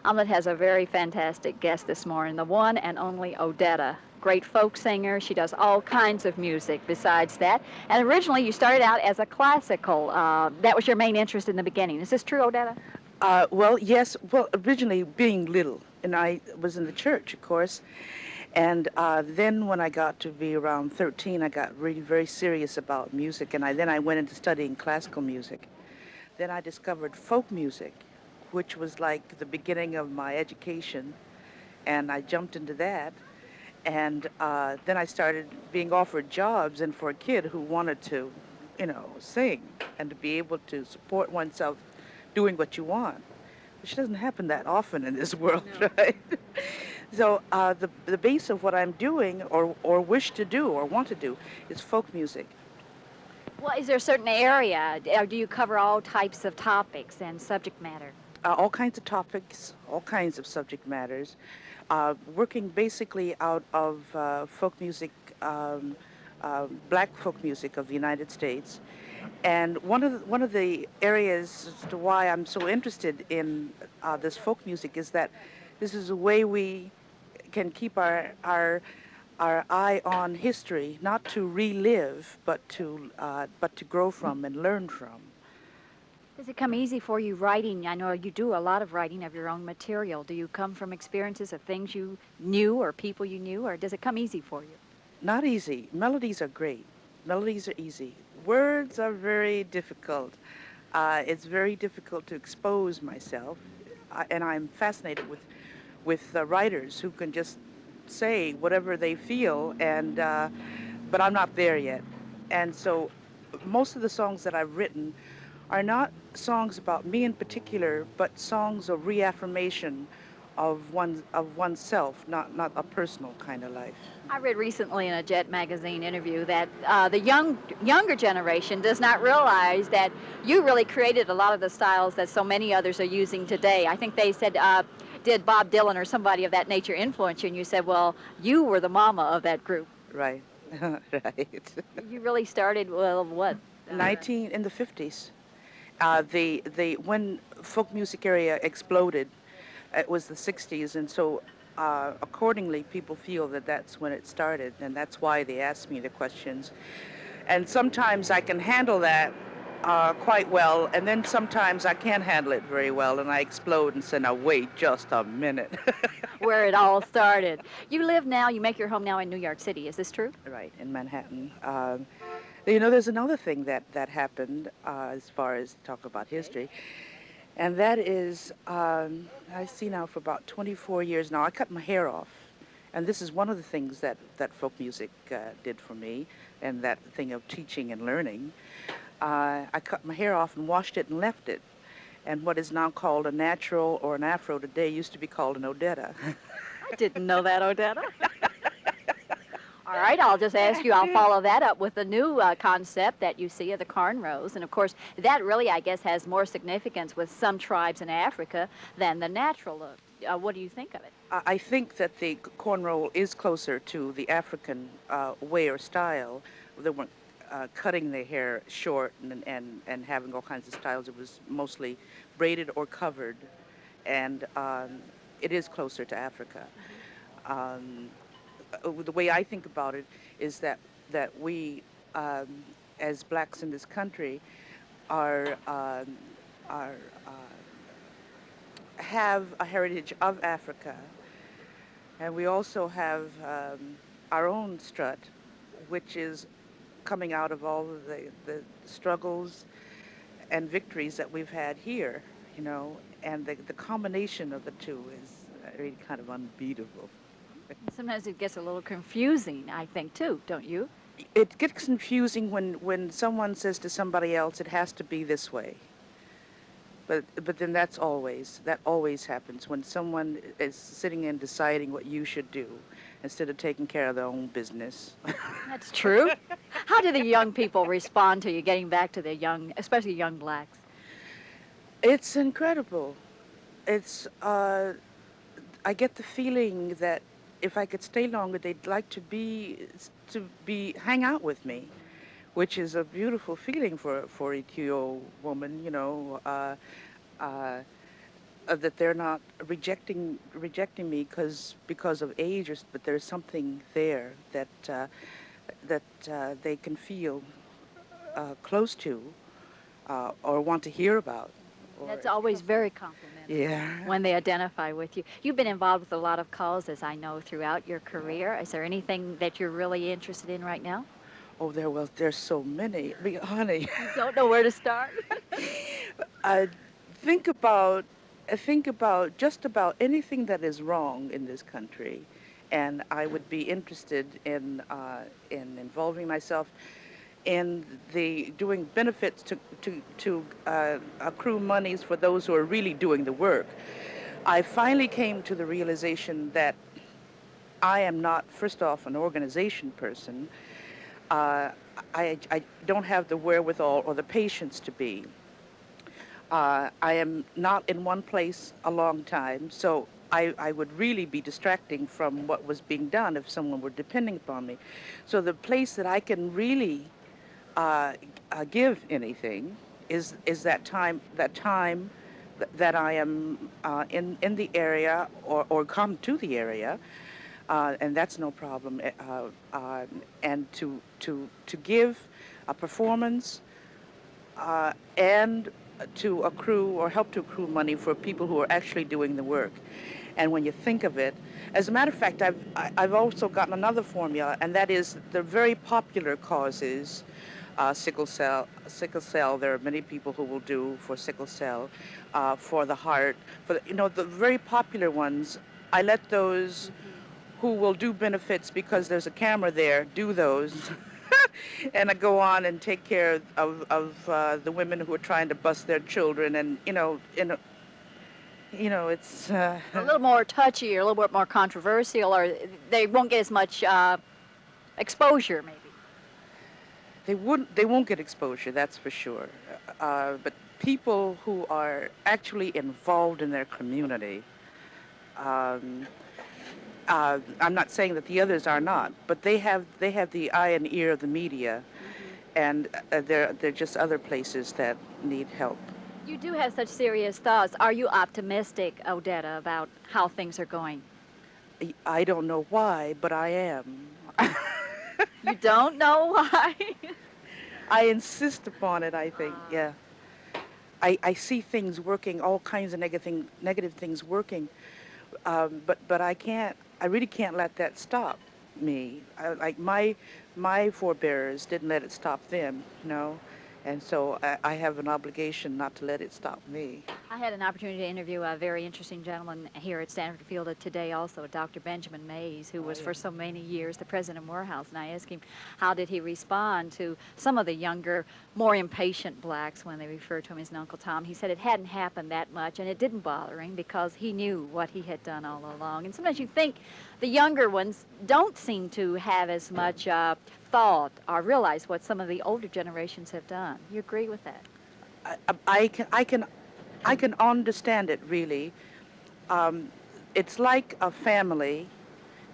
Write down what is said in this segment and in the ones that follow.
Omelette has a very fantastic guest this morning, the one and only Odetta. Great folk singer. She does all kinds of music besides that. And originally you started out as a classical. That was your main interest in the beginning. Is this true, Odetta? Well, yes. Well, originally being little, and I was in the church, of course. And then when I got to be around 13, I got really very serious about music, and then I went into studying classical music. Then I discovered folk music, which was like the beginning of my education, and I jumped into that. And then I started being offered jobs, and for a kid who wanted to, sing and to be able to support oneself doing what you want, which doesn't happen that often in this world, No. right? So the base of what I'm doing or wish to do or want to do is folk music. Well, is there a certain area, or do you cover all types of topics and subject matter? All kinds of topics, all kinds of subject matters, working basically out of folk music, black folk music of the United States. And one of the areas as to why I'm so interested in this folk music is that this is a way we can keep our eye on history, not to relive, but to grow from and learn from. Does it come easy for you writing? I know you do a lot of writing of your own material. Do you come from experiences of things you knew or people you knew, or does it come easy for you? Not easy. Melodies are great. Melodies are easy. Words are very difficult. It's very difficult to expose myself, and I'm fascinated with writers who can just say whatever they feel, and but I'm not there yet. And so, most of the songs that I've written are not songs about me in particular, but songs of reaffirmation of oneself, not a personal kind of life. I read recently in a Jet magazine interview that the younger generation does not realize that you really created a lot of the styles that so many others are using today. I think they said, did Bob Dylan or somebody of that nature influence you? And you said, well, you were the mama of that group. Right, right. You really started, well, what? 19 in the 50s. The when folk music area exploded, it was the 60s, and so accordingly, people feel that that's when it started, and that's why they ask me the questions. And sometimes I can handle that quite well, and then sometimes I can't handle it very well, and I explode and say, "Now wait just a minute." Where it all started. You live now, you make your home now in New York City. Is this true? Right, in Manhattan. There's another thing that happened as far as talk about history, and that is, I see now for about 24 years now, I cut my hair off. And this is one of the things that folk music did for me, and that thing of teaching and learning. I cut my hair off and washed it and left it. And what is now called a natural or an afro today used to be called an Odetta. I didn't know that, Odetta. All right, I'll just ask you, I'll follow that up with the new concept that you see of the cornrows. And of course, that really, I guess, has more significance with some tribes in Africa than the natural look. What do you think of it? I think that the cornrow is closer to the African way or style. They weren't cutting their hair short and having all kinds of styles. It was mostly braided or covered, and it is closer to Africa. The way I think about it is that we, as blacks in this country, are have a heritage of Africa, and we also have our own strut, which is coming out of all of the struggles and victories that we've had here, and the combination of the two is really kind of unbeatable. Sometimes it gets a little confusing, I think, too, don't you? It gets confusing when someone says to somebody else, it has to be this way. But then that always happens when someone is sitting and deciding what you should do instead of taking care of their own business. That's true. How do the young people respond to you getting back to the young, especially young blacks? It's incredible. It's I get the feeling that if I could stay longer, they'd like to be hang out with me, which is a beautiful feeling for a Creole woman. Uh, that they're not rejecting me because of age, but there's something there that they can feel close to or want to hear about. Or That's always very complimentary yeah. when they identify with you. You've been involved with a lot of causes, I know, throughout your career. Is there anything that you're really interested in right now? Oh, there's so many. I mean, honey, You don't know where to start? I think about think about just about anything that is wrong in this country, and I would be interested in involving myself in the doing benefits to accrue monies for those who are really doing the work. I finally came to the realization that I am not, first off, an organization person. Uh, I don't have the wherewithal or the patience to be. I am not in one place a long time, so I would really be distracting from what was being done if someone were depending upon me. So the place that I can really uh, give anything is that I am in the area or come to the area, and that's no problem. And to give a performance and to accrue or help to accrue money for people who are actually doing the work. And when you think of it, as a matter of fact, I've also gotten another formula, and that is the very popular causes. Sickle cell. There are many people who will do for sickle cell, for the heart, the very popular ones. I let those who will do benefits because there's a camera there do those. And I go on and take care of the women who are trying to bust their children, and it's A little more touchy or a little bit more controversial, or they won't get as much exposure, maybe. they won't get exposure, that's for sure. But people who are actually involved in their community, um, I'm not saying that the others are not, but they have the eye and ear of the media, and they're just other places that need help. You do have such serious thoughts. Are you optimistic, Odetta, about how things are going? I don't know why, but I am. You don't know why? I insist upon it, I think, yeah. I see things working, all kinds of negative things working, but I really can't let that stop me. Like my forebears didn't let it stop them, and so I have an obligation not to let it stop me. I had an opportunity to interview a very interesting gentleman here at Stanford Field today also, Dr. Benjamin Mays, who was for so many years the president of Morehouse, and I asked him how did he respond to some of the younger, more impatient blacks when they referred to him as Uncle Tom. He said it hadn't happened that much, and it didn't bother him because he knew what he had done all along. And sometimes you think the younger ones don't seem to have as much thought or realize what some of the older generations have done. You agree with that? I can understand it really. It's like a family,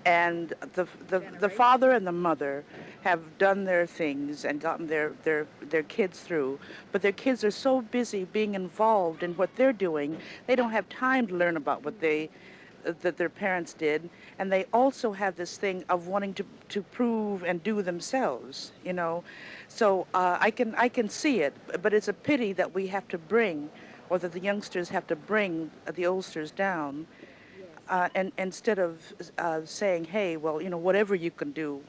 and the father and the mother have done their things and gotten their kids through, but their kids are so busy being involved in what they're doing, they don't have time to learn about what that their parents did, and they also have this thing of wanting to prove and do themselves. So I can see it, but it's a pity that we have to bring, or that the youngsters have to bring the oldsters down, and instead of saying, hey, well, whatever you can do,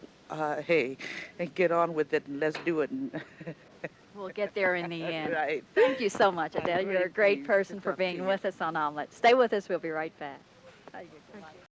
hey, and get on with it and let's do it. And We'll get there in the end. right. Thank you so much, Adele. You're a great pleased person to for talk to being you. with us on Omelet. Stay with us. We'll be right back.